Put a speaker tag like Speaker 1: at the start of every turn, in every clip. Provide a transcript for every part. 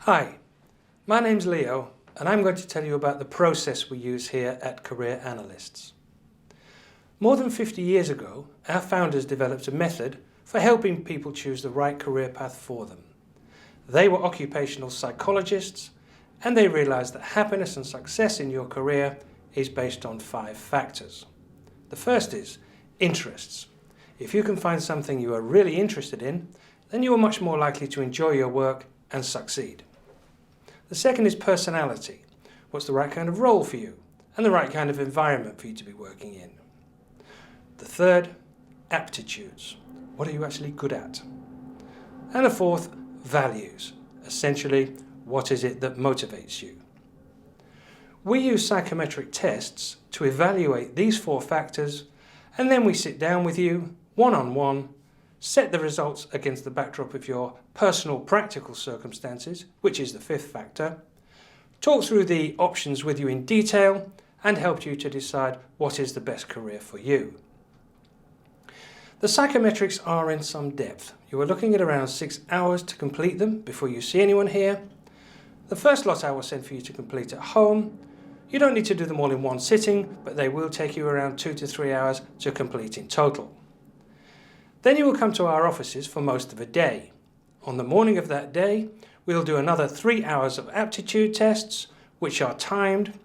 Speaker 1: Hi, my name's Leo and I'm going to tell you about the process we use here at Career Analysts. More than 50 years ago, our founders developed a method for helping people choose the right career path for them. They were occupational psychologists and they realized that happiness and success in your career is based on 5 factors. The first is interests. If you can find something you are really interested in, then you are much more likely to enjoy your work and succeed. The second is personality. What's the right kind of role for you and the right kind of environment for you to be working in? The third, aptitudes. What are you actually good at? And the fourth, values. Essentially, what is it that motivates you? We use psychometric tests to evaluate these 4 factors, and then we sit down with you one-on-one, set the results against the backdrop of your personal practical circumstances, which is the 5th factor, talk through the options with you in detail, and help you to decide what is the best career for you. The psychometrics are in some depth. You are looking at around 6 hours to complete them before you see anyone here. The first lot I will send for you to complete at home. You don't need to do them all in one sitting, but they will take you around 2 to 3 hours to complete in total. Then you will come to our offices for most of a day. On the morning of that day, we'll do another 3 hours of aptitude tests, which are timed.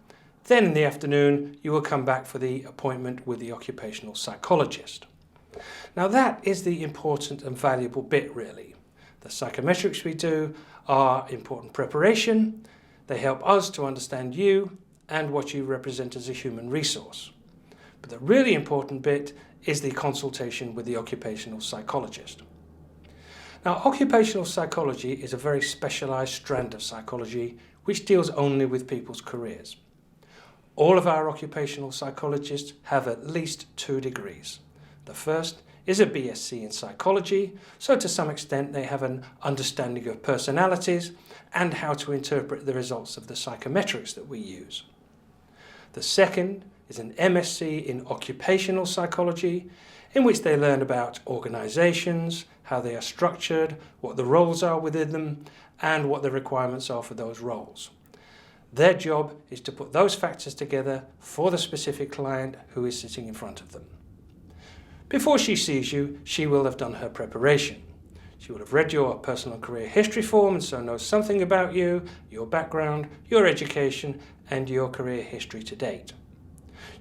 Speaker 1: Then in the afternoon, you will come back for the appointment with the occupational psychologist. Now that is the important and valuable bit really. The psychometrics we do are important preparation. They help us to understand you and what you represent as a human resource. But the really important bit is the consultation with the occupational psychologist. Now, occupational psychology is a very specialized strand of psychology which deals only with people's careers. All of our occupational psychologists have at least 2 degrees. The first is a BSc in psychology, so to some extent they have an understanding of personalities and how to interpret the results of the psychometrics that we use. The second is an MSc in occupational psychology, in which they learn about organizations, how they are structured, what the roles are within them, and what the requirements are for those roles. Their job is to put those factors together for the specific client who is sitting in front of them. Before she sees you, she will have done her preparation. She will have read your personal career history form and so knows something about you, your background, your education, and your career history to date.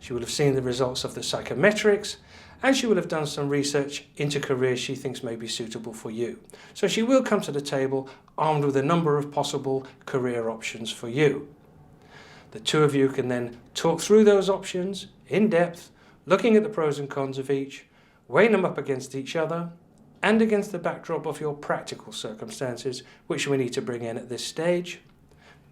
Speaker 1: She will have seen the results of the psychometrics, and she will have done some research into careers she thinks may be suitable for you. So she will come to the table armed with a number of possible career options for you. The 2 of you can then talk through those options in depth, looking at the pros and cons of each, weighing them up against each other, and against the backdrop of your practical circumstances, which we need to bring in at this stage.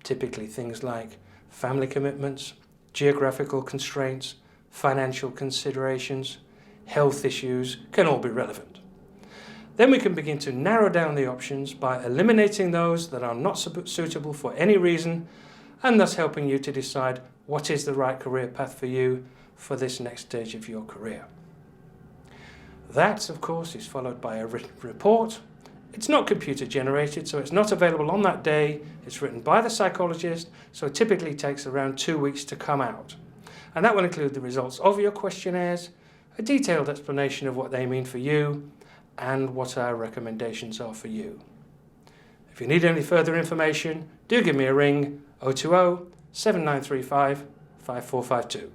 Speaker 1: Typically things like family commitments, geographical constraints, financial considerations, health issues can all be relevant. Then we can begin to narrow down the options by eliminating those that are not suitable for any reason, and thus helping you to decide what is the right career path for you for this next stage of your career. That, of course, is followed by a written report. It's not computer generated, so it's not available on that day. It's written by the psychologist, so it typically takes around 2 weeks to come out. And that will include the results of your questionnaires, a detailed explanation of what they mean for you, and what our recommendations are for you. If you need any further information, do give me a ring, 020 7935 5452.